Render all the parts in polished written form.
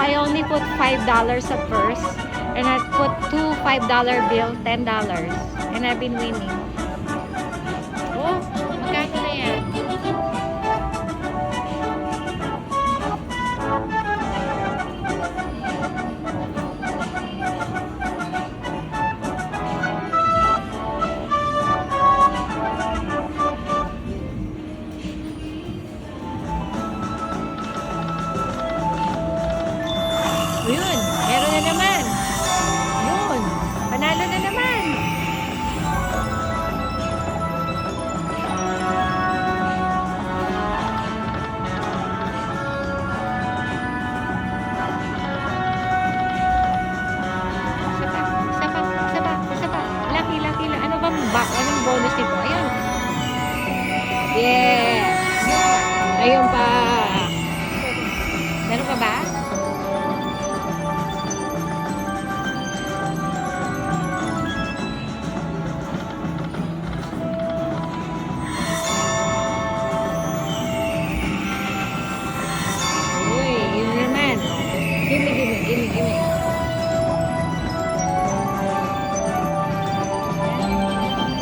I only put $5 at first. And I put two $5 bill, $10. And I've been winning. Oh, magkano na yan? Yun, meron na naman. Yun, panalo na naman. Isa pa. Lucky. Ano anong bonus nito? Ayun. Yes. Ayun pa. Meron pa ba? Gimme.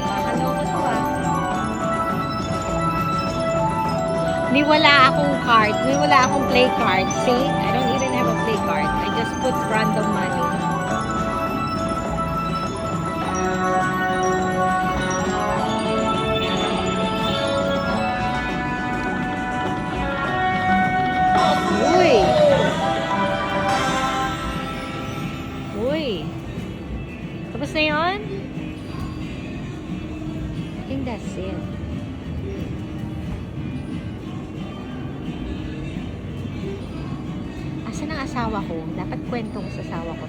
Makaloko to May wala akong card. May wala akong play card. See? I don't even have a play card. I just put random money. Uy! Tapos na yun? I think that's it. Asan ang asawa ko? Dapat kwento ko sa asawa ko.